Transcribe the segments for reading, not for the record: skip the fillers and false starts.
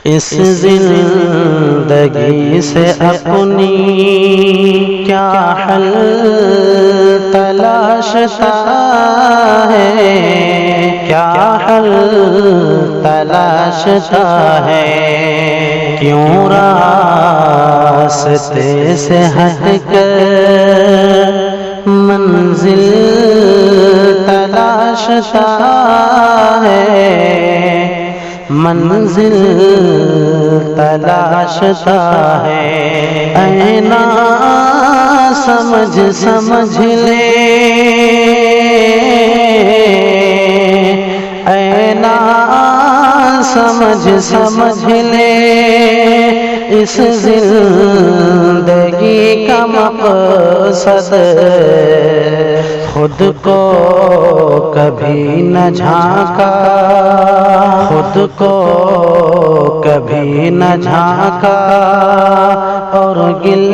اس زندگی سے اپنی کیا حل تلاشتا ہے، کیا حل تلاشتا ہے، کیوں راستے سے ہٹ کر منزل تلاشتا ہے، منزل تلاشتا ہے۔ اے نا سمجھ سمجھ لے، اے نا سمجھ سمجھ لے، اس زندگی کا مقصد خود کو کبھی نہ جھانکا، خود کو کبھی نہ جھانکا، اور گل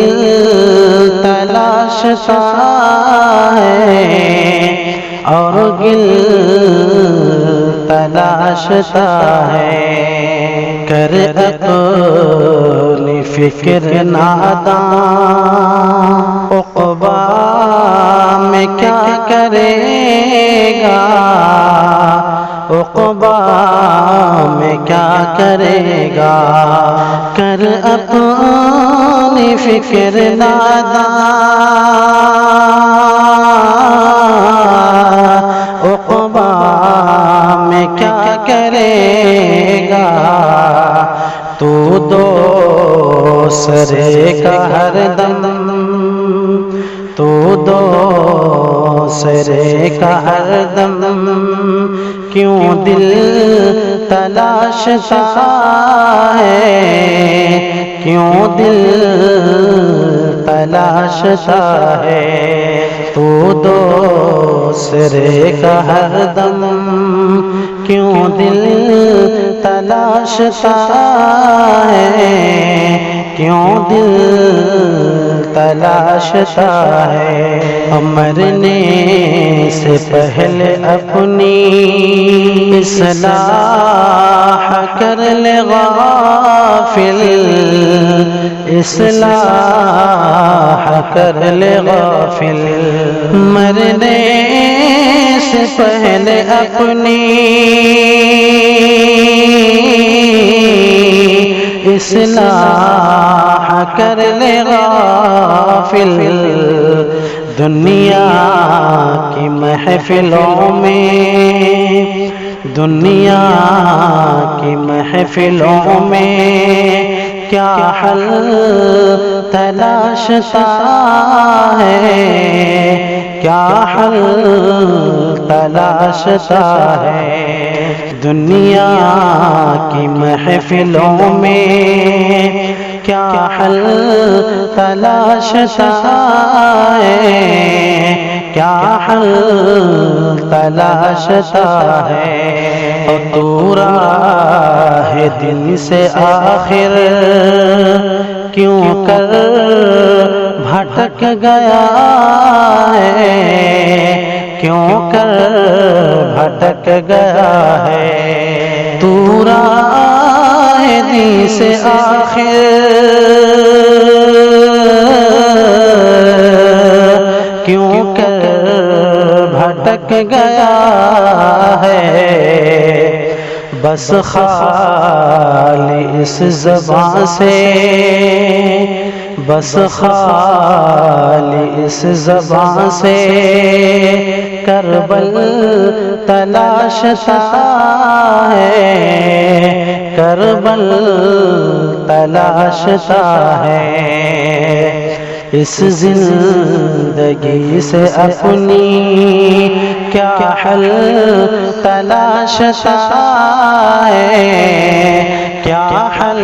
تلاشتا ہے، اور گل تلاشتا ہے۔ کر اپنی فکر ناداں، عقبیٰ میں کیا کرے گا، عقبیٰ میں کیا کرے گا۔ کر اپنی فکر ناداں، عقبیٰ میں کیا کرے گا۔ تو دوسرے کا ہر دم، تو دوسرے کا ہر دم کیوں دل تلاشتا ہے، کیوں دل تلاشتا ہے۔ تو دوسرے کا ہر دم کیوں دل تلاشتا ہے، کیوں دل تلاشتا ہے۔ مرنے سے پہلے اپنی اصلاح کر لے غافل، اصلاح کر لے غافل۔ مرنے سے پہلے اپنی اصلاح کر لے غافل۔ دنیا کی محفلوں میں، دنیا کی محفلوں میں کیا حل تلاشتا ہے، کیا حل تلاشتا ہے۔ دنیا کی محفلوں میں کیا حل تلاشتا ہے، کیا حل تلاشتا ہے۔ اور تو راہ دل سے آخر کیوں کر بھٹک گیا ہے، کیوں کر بھٹک گیا ہے۔ تو راہ دل سے آخر کیوں کر بھٹک گیا ہے۔ بس خالی اس زبان سے، بس خالی اس زبان سے کربل تلاشتا ہے، کربل تلاشتا ہے۔ اس زندگی سے اپنی کیا حل تلاشتا ہے، کیا حل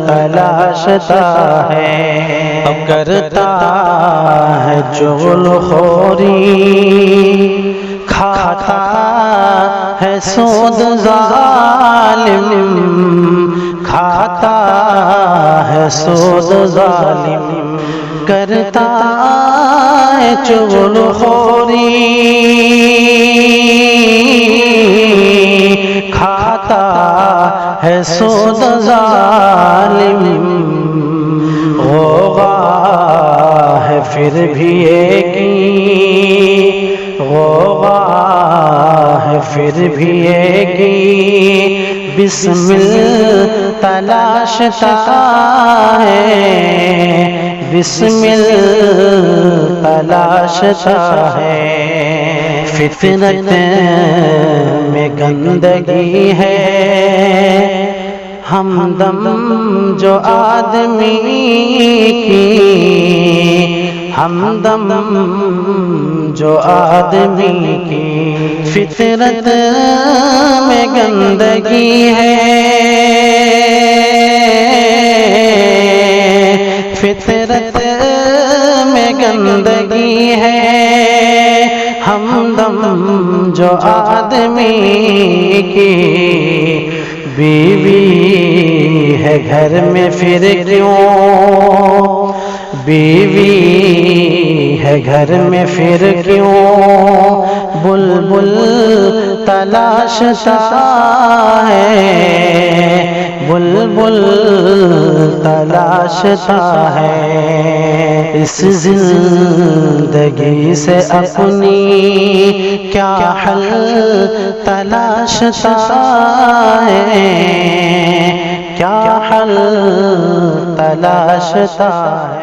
تلاشتا ہے۔ اب کرتا ہے چغل خوری، کھاتا ہے سود ظالم، کھاتا ہے سود ظالم۔ کرتا ہے چغل خوری، کھاتا ہے سود ظالم، غوغا ہے پھر بھی ایک ہی، غوغا ہے پھر بھی ایک ہی، بسمل تلاشتا ہے، بسمل تلاشتا ہے، فطرت میں گندگی ہے، ہمدم جو آدمی کی، ہمدم جو آدمی کی، فطرت میں گندگی ہے، فطرت میں گندگی ہے، ہمدم جو آدمی کی، بیوی ہے گھر میں پھر کیوں، بیوی ہے گھر میں پھر کیوں، بلبل تلاشتا ہے، بلبل تلاشتا ہے، اس زندگی سے اپنی کیا حل تلاشتا ہے، کیا حل تلاشتا ہے۔